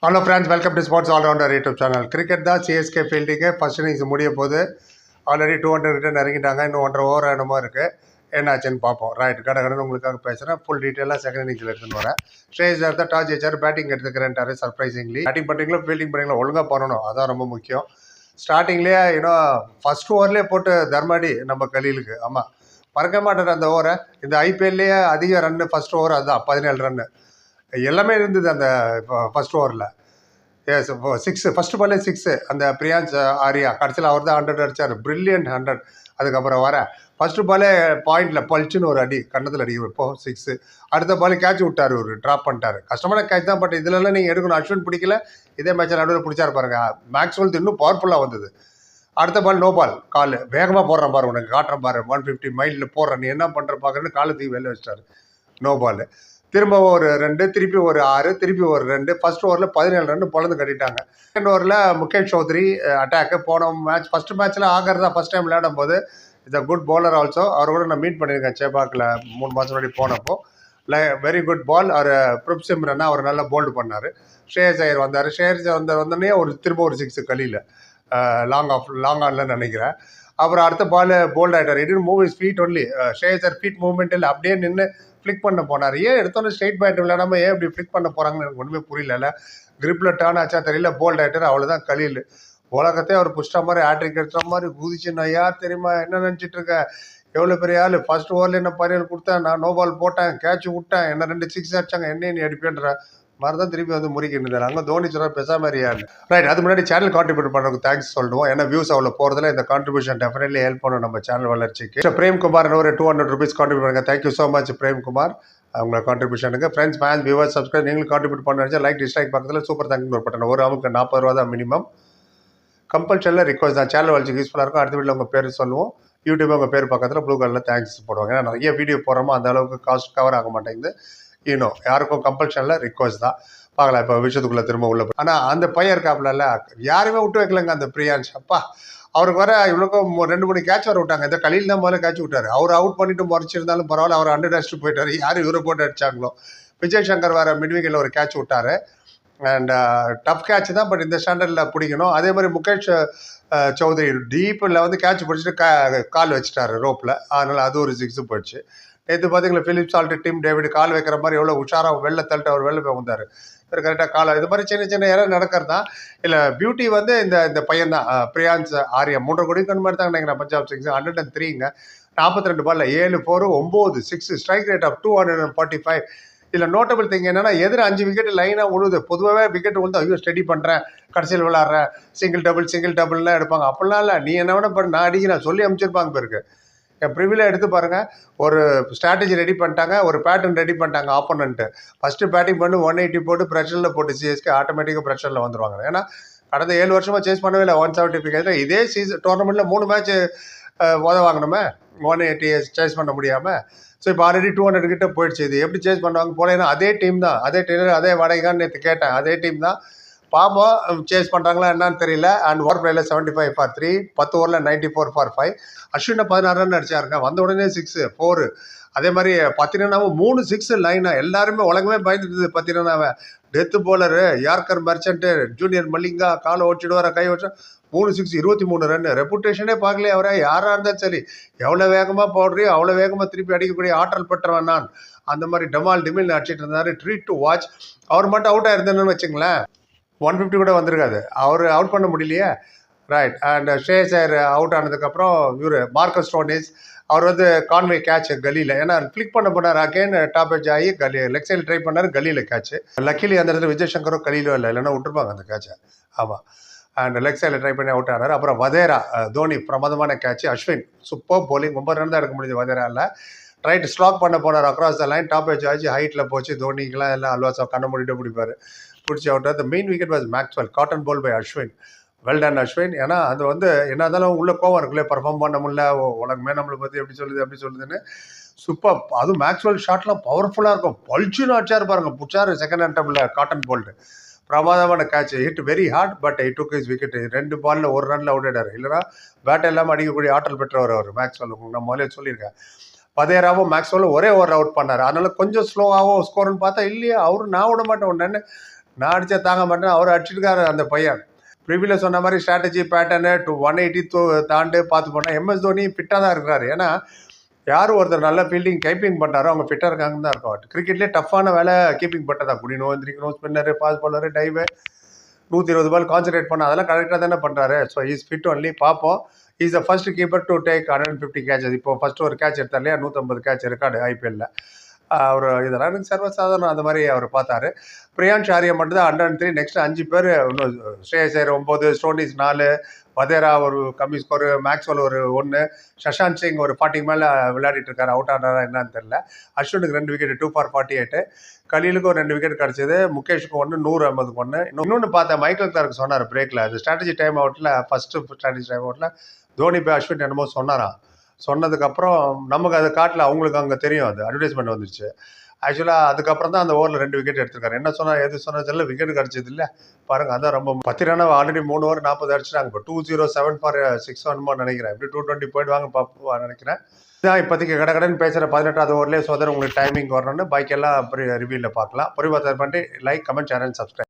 Hello friends, welcome to sports allrounder YouTube channel. Cricket தான் CSK fielding first innings முடிய போது. Already 200 கிட்ட நெருங்கிட்டாங்க. இன்னும் 1.5 ஓவர் என்னமோ இருக்குது. என்ன ஆச்சுன்னு பார்ப்போம். ரைட், கடகடன்னு உங்களுக்காக பேசுகிறேன். ஃபுல் டீட்டெயிலாக செகண்ட் இன்னிங்ஸில் எடுத்துன்னு வரேன். ஸ்ரேயஸ் ஐயர் தான் டாஸ் ஜெயிச்சார். பேட்டிங் எடுத்துக்கிறேன்ட்டாரு சர்ப்ரைசிங்லி. பேட்டிங் பண்ணுறீங்களோ ஃபீல்டிங் பண்ணுறீங்களோ ஒழுங்காக பண்ணணும், அதான் ரொம்ப முக்கியம். ஸ்டார்டிங்லேயே ஃபர்ஸ்ட் ஓவர்லேயே போட்டு தர்மாடி நம்ம கலீலுக்கு. ஆமாம், மறக்க மாட்டேன் அந்த ஓவரை. இந்த ஐபிஎல்லையே அதிக ரன்னு ஃபர்ஸ்ட் ஓவர் அதுதான், 17 ரன்னு எல்லாமே இருந்தது அந்த ஃபர்ஸ்ட் ஓவரில். எஸ், 6 ஃபர்ஸ்ட் பாலே 6. அந்த பிரியான்ஸ் ஆரியா கடைசியில் அவர் தான் 100 அடித்தார். பிரில்லியன்ட் 100. அதுக்கப்புறம் வர ஃபர்ஸ்ட் பாலே பாயிண்டில் பல்ச்சுன்னு ஒரு அடி, கண்ணத்தில் அடி, இப்போ 6. அடுத்த பாலே கேட்ச் விட்டார், ஒரு ட்ராப் பண்ணிட்டார். கஷ்டமான கேட்ச் தான், பட் இதுலலாம் நீங்கள் எடுக்கணும். அஸ்வின் பிடிக்கல, இதே மேட்சில் நடுவில் பிடிச்சாரு பாருங்க. மேக்ஸ்வெல் இன்னும் பவர்ஃபுல்லாக வந்தது. அடுத்த பால் நோ பால், கால் வேகமாக போடுறேன் பாரு, உனக்கு காட்டுறேன் பாரு, 150 மைலில் போடுறேன், நீ என்ன பண்ணுற பார்க்குறேன்னு காலை தூக்கி வெளில வச்சிட்டாரு. No ball. திரும்ப ஒரு 2, திருப்பி ஒரு 6, திருப்பி ஒரு 2. ஃபர்ஸ்ட் ஓவரில் 17 ரன் பொழந்து கட்டிட்டாங்க. செகண்ட் ஓவரில் முகேஷ் சௌத்ரி அட்டாக்கு. போன மேட்ச் ஃபர்ஸ்ட் மேட்ச்சில் ஆகர் ஃபர்ஸ்ட் டைம் விளையாடும் போது is a good bowler also. அவர் கூட நான் மீட் பண்ணியிருக்கேன் சேப்பாக்கில் 3 மாதம் முன்னாடி போனப்போ. Very good ball. அவர் ப்ரூப் சிம்ரன்னா அவர் நல்லா போல்டு பண்ணார். ஸ்ரேயஸ் ஐயர் வந்தார். ஸ்ரேயஸ் வந்தோடனே திரும்ப ஒரு 6 கலியில் லாங் ஆன்லன்னு நினைக்கிறேன். அப்புறம் அடுத்த பால் போல்ட் ஆகிட்டார். It move is feet only. Shreyas Iyer feet movement இல்லை, அப்படியே நின்று ஃப்ளிக் பண்ண போனார். ஏன் எடுத்தோன்னே ஸ்ட்ரைட் பேட் விளையாடாம ஏன் இப்படி ஃப்ளிக் பண்ண போகிறாங்கன்னு எனக்கு ஒன்றுமே புரியல. கிரிப்பில் டேர்ன் ஆச்சா தெரியல, போல்ட் ஆகிட்டார். அவ்வளோதான் கலீல். உலகத்தையே அவர் புஷ்டா மாதிரி ஹேட்ரிக் எடுத்த மாதிரி குதிச்சு, நான் யார் தெரியுமா, என்ன நினச்சிட்டு இருக்கேன், எவ்வளோ பெரிய ஆள், ஃபர்ஸ்ட் ஓவரில் என்ன பரியல் கொடுத்தேன், நான் நோ பால் போட்டேன், கேட்ச் விட்டேன், என்ன 2 6 அடிச்சாங்க, என்ன நீ அடிப்பேன்ற மாதிரி தான் திருப்பி வந்து முறிக்கிட்டு அங்கே தோனி சொல்கிற பெசாமரியான்னு. ரைட், அது முன்னாடி சேனல் கான்ட்ரிபியூட் பண்ணுறதுக்கு தேங்க்ஸ் சொல்லுவோம். ஏன்னா வியூஸ் அவ்வளோ போகிறதுல இந்த கான்ட்ரிபியூஷன் டெஃபினெட்லி ஹெல்ப் பண்ணும் நம்ம சேனல் வளர்ச்சிக்கு. பிரேம்குமார் ஒரு 200 rupees கான்ட்ரிபியூட் பண்ணுங்க. தேங்க்யூ ஸோ மச் பிரேம்குமார், அவங்களோட கான்ட்ரிபியூஷனுக்கு. ஃப்ரெண்ட்ஸ், ஃபேன்ஸ், வியூவர்ஸ், சப்ஸ்கிரைப் நீங்களும் கான்ட்ரிபியூட் பண்ண லைக் டிஸ்லைக் பக்கத்தில் சூப்பர் தேங்க்ஸ் ஒரு பட்டன். ஒரு அமுக்கு 40 ரூபா தான் மினிமம். கம்பல்சரியில் ரிக்வஸ்ட் தான். சேனல் வளர்ச்சிக்கு யூஸ்ஃபுல்லாக இருக்கும். அடுத்த வீட்டில் உங்கள் பேர் சொல்லுவோம். யூடியூப் உங்கள் பேர் பக்கத்தில் ப்ளூ கலரில் தேங்க்ஸ் போடுவாங்க. ஏன்னா நிறைய வீடியோ போடுறோமோ அந்த அளவுக்கு காஸ்ட் கவர் ஆக மாட்டேங்குது. யாருக்கும் கம்பல்ஷனில் ரிக்வஸ்ட் தான். பார்க்கலாம் இப்போ விஷயத்துக்குள்ளே திரும்ப உள்ள. ஆனால் அந்த பையன் இருக்காப்புல, யாருமே விட்டு வைக்கலங்க அந்த பிரியான்ஸ். அப்பா, அவருக்கு வர இவ்வளோக்கும் 2-3 கேட்ச் வர விட்டாங்க. இந்த கலியில் தான் முதல்ல கேட்ச் விட்டார். அவர் அவுட் பண்ணிட்டு முறைச்சிருந்தாலும் பரவாயில்ல, அவர் 100 அடிச்சுட்டு போயிட்டார். யார் இவரை போட்டு அடிச்சாங்களோ. விஜய் சங்கர் வேறு மிட்விக்கெட்டில் ஒரு கேட்ச் விட்டார். அண்ட் டஃப் கேட்ச் தான், பட் இந்த ஸ்டாண்டர்டில் பிடிக்கணும். அதே மாதிரி முகேஷ் சௌத்ரி டீப்பில் வந்து கேட்ச் பிடிச்சிட்டு கால் வச்சுட்டாரு ரோப்பில். அதனால் அது ஒரு 6 போயிடுச்சு. நேற்று பார்த்தீங்களா, பிலிப் சால்ட், டிம் டேவிட் கால் வைக்கிற மாதிரி எவ்வளோ உஷாராக வெளில தள்ளிட்டு அவர் வெளில போய் வந்தார். இவர் கரெக்டாக காலை இது மாதிரி சின்ன சின்ன இடம் நடக்கிறது தான். இல்லை, பியூட்டி வந்து இந்த பையன் தான், பிரியான்ஸ் ஆரியா. 3 கோடி கண்டு மாதிரி தான் நினைக்கிறேன். பஞ்சாப் 6 103ங்க. 42 பால்ல 7 4 9 6, ஸ்ட்ரைக் ரேட் ஆஃப் 245. இதில் நோட்டபிள் திங் என்னன்னா, எதிர 5 விக்கெட் லைனாக உழுது. பொதுவாகவே விக்கெட் விழுந்து ஐயோ ஸ்டடி பண்ணுறேன், கடைசியில் விளாட்றேன், சிங்கிள் டபுள்லாம் எடுப்பாங்க. அப்படிலாம் இல்லை, நீ என்ன வேணா பண்ண, நான் அடிக்கிறேன் சொல்லி அமைச்சிருப்பாங்க பேருக்கு. என் ப்ரிவியில் எடுத்து பாருங்கள். ஒரு ஸ்ட்ராட்டஜி ரெடி பண்ணிட்டாங்க, ஒரு பேட்டர்ன் ரெடி பண்ணிட்டாங்க ஆப்போனண்ட்டு. ஃபஸ்ட்டு பேட்டிங் பண்ணி 180 போட்டு ப்ரெஷரில் போட்டு சிஎஸ்கே ஆட்டோமேட்டிக்காக ப்ரெஷரில் வந்துடுவாங்க. ஏன்னா கடந்த 7 வருஷமாக சேஸ் பண்ணவே இல்லை 175. இதே டோர்னமெண்ட்டில் 3 மேட்ச் வாங்கணுமே, 180 சேஸ் பண்ண முடியாமல். ஸோ இப்போ ஆல்ரெடி 200 கிட்ட போயிடுச்சு. இது எப்படி சேஸ் பண்ணுவாங்க போல. ஏன்னா அதே டீம் தான், அதே டெய்லர், அதே வடகைன்னு நேற்று கேட்டேன். அதே டீம் தான். பாப்போம் சேஸ் பண்ணுறாங்களா என்னன்னு தெரியல. அண்ட் ஓவர் பிளேயில் 75 for 3, 10 ஓவரில் 94 for 5. அஸ்வினை 16 ரன் அடிச்சாருங்க. வந்த உடனே 6 4. அதே மாதிரி 10 ரன்னாவும் 3 6 லைனாக. எல்லாருமே உலகமே பயந்துட்டு 10 ரன்னாவை. Death bowler yorker merchant, junior Malinga காலை ஓடிச்சிடுவார, கை ஓடிச்சா 3 6 23 ரன். ரெப்புடேஷனே பார்க்கலையே அவரை. யாராக இருந்தாலும் சரி, எவ்வளோ வேகமாக போடுறியோ அவ்வளோ வேகமாக திருப்பி அடிக்கக்கூடிய ஆற்றல் பெற்றவன் நான். அந்த மாதிரி டமால் டிமில் அடிச்சிட்டு இருந்தார். Treat to watch. அவர் மட்டும் அவுட் ஆயிருந்தேன்னு வச்சுங்களேன், 150 கூட வந்திருக்காது. அவர் அவுட் பண்ண முடியலையே. Right, and Shreyas Iyer out ஆனதுக்கப்புறம் இவர் மார்க்கஸ் ஸ்டோனிஸ் அவர் வந்து கான்வே கேட்ச் கலியில். ஏன்னா ஃப்ளிக் பண்ண போனார். அகெயின் டாப் எட்ஜ் ஆகி லெக் சைடில் ட்ரை பண்ணார், கலியில் கேட்ச். லக்கிலி அந்த இடத்துல விஜய் சங்கரும் கலியிலும் இல்லை, இல்லைன்னா விட்டுருப்பாங்க அந்த கேட்சை. ஆமாம், அண்ட் லெக் சைடில் ட்ரை பண்ணி அவுட் ஆனார். அப்புறம் வதேரா, தோனி பிரமாதமான catch. Ashwin super bowling, 9 run தான் எடுக்க முடியுது வதேராவில். ரைட் ஸ்லாக் பண்ண போனார் across the line. Top edge ஆச்சு, ஹைட்டில் போச்சு. தோனிக்கெலாம் எல்லாம் அல்வாசா கண்ணை மூடிட்டு பிடிப்பார். பிடிச்சி out. The main wicket was Maxwell, caught and ball by Ashwin. Well done Ashwin. ஏன்னா அது வந்து என்ன இருந்தாலும் உள்ள கோவம் இருக்குல்ல, பர்ஃபார்ம் பண்ண முடியல, உலகமே நம்மளை பற்றி எப்படி சொல்லுது அப்படி சொல்லுதுன்னு. சூப்பர். அதுவும் மேக்ஸ்வெல் ஷாட்லாம் பவர்ஃபுல்லாக இருக்கும். பல்ச்சுன்னு அடிச்சார் பாருங்க, பிடிச்சாரு செகண்ட் அண்டபிள் காட்டன் போல்டு. பிரமாதமான catch. Hit very hard, but I took his wicket. 2 பாலில் 1 ரன்ல அவுட் ஆயிட்டார். இல்லைனா பேட் இல்லாமல் அடிக்கக்கூடிய ஆற்றல் பெற்றவர் அவர் மேக்ஸ்வெல். நான் முதலே சொல்லியிருக்கேன். வதேராவும் மேக்ஸ்வெல்லும் ஒரே ஓவர் அவுட் பண்ணார். அதனால கொஞ்சம் ஸ்லோவாகவும் ஸ்கோர்னு பார்த்தா இல்லையா, அவரு நான் விட மாட்டேன் ஒன்று நான் அடித்தா தாங்க மாட்டேன், அவர் அடிச்சிருக்காரு அந்த பையன். ப்ரிவியூவில் சொன்ன மாதிரி ஸ்ட்ராட்டஜி பேட்டர்னு 180 தாண்டு பார்த்து போனால் எம்எஸ் தோனி ஃபிட்டாக தான் இருக்கிறாரு. ஏன்னா யார் ஒருத்தர் நல்ல ஃபீல்டிங் கைப்பிங் பண்ணுறாரோ அவங்க ஃபிட்டாக இருக்காங்கன்னு தான் இருக்கும். கிரிக்கெட்லேயே டஃப்பான வேலை கீப்பிங் பண்ணுறதா. குடினோ எந்திரிக்கணும், spinner, fast bowler, dive, 120 ball concentrate பண்ண அதெல்லாம் கரெக்டாக தானே பண்ணுறாரு. So is fit only. பார்ப்போம். Is the first keeper to take 150 catches. இப்போ ஃபர்ஸ்ட் ஒரு கேட்ச் எடுத்தார் இல்லையா, 150 கேட்ச் ரெக்கார்டு ஐபிஎல்ல. அவர் இதெல்லாம் எனக்கு சர்வசாதாரணம். அந்த மாதிரி அவர் பார்த்தாரு. பிரியான்ஷ் ஆரியா மட்டும் தான் 103. நெக்ஸ்ட் 5 பேர் இன்னும் ஸ்ரேயஸ் ஐயர் 9, ஸ்டோனிஸ் 4, வதேரா ஒரு கம்மி ஸ்கோர், மேக்ஸ்வெல் ஒரு 1, சஷாந்த் சிங் ஒரு 40 மேலே விளையாடிட்டு இருக்காரு. அவுட் ஆனாரா என்னன்னு தெரியல. அஸ்வினுக்கு 2 விக்கெட் 2 for 48. கலீலுக்கு ஒரு 2 விக்கெட் கிடச்சிது. முகேஷுக்கு 1, நூர் அஹமதுக்கு 1. இன்னொன்று பார்த்தேன், மைக்கேல் கிளார்க் சொன்னார் பிரேக்கில், அது ஸ்ட்ராட்டஜி டைம் அவுட்டில், ஃபஸ்ட்டு ஸ்ட்ராட்டஜி டைம் அவுட்டில் தோனி போய் அஸ்வின் என்னமோ சொன்னாராம். சொன்னதுக்கப்புறம் நமக்கு அது காட்டல, அவங்களுக்கு அங்கே தெரியும், அது அட்வர்டைஸ்மெண்ட் வந்துருச்சு. ஆக்சுவலாக அதுக்கப்புறம் தான் அந்த ஓவரில் 2 விக்கெட் எடுத்திருக்காரு. என்ன சொன்னால் எது சொன்னதில்ல, விக்கெட் கிடச்சது இல்லை பாருங்கள். அதான் ரொம்ப 10 ரன் ஆல்ரெடி 3 ஓவர் 40 அடிச்சிட்டாங்க. இப்போ 207 for 6 நினைக்கிறேன். எப்படி 220 போயிடுவாங்க பார்ப்போம் நினைக்கிறேன். இதான் இப்போதைக்கு கடகடன்னு பேசுகிற 18வது ஓவர்லேயே சோதனை உங்களுக்கு டைமிங் வரணும்னு பாக்கி எல்லாம் ரிவ்யூவில் பார்க்கலாம். பொறிவாத்தர் பண்ணி like, comment, share and subscribe.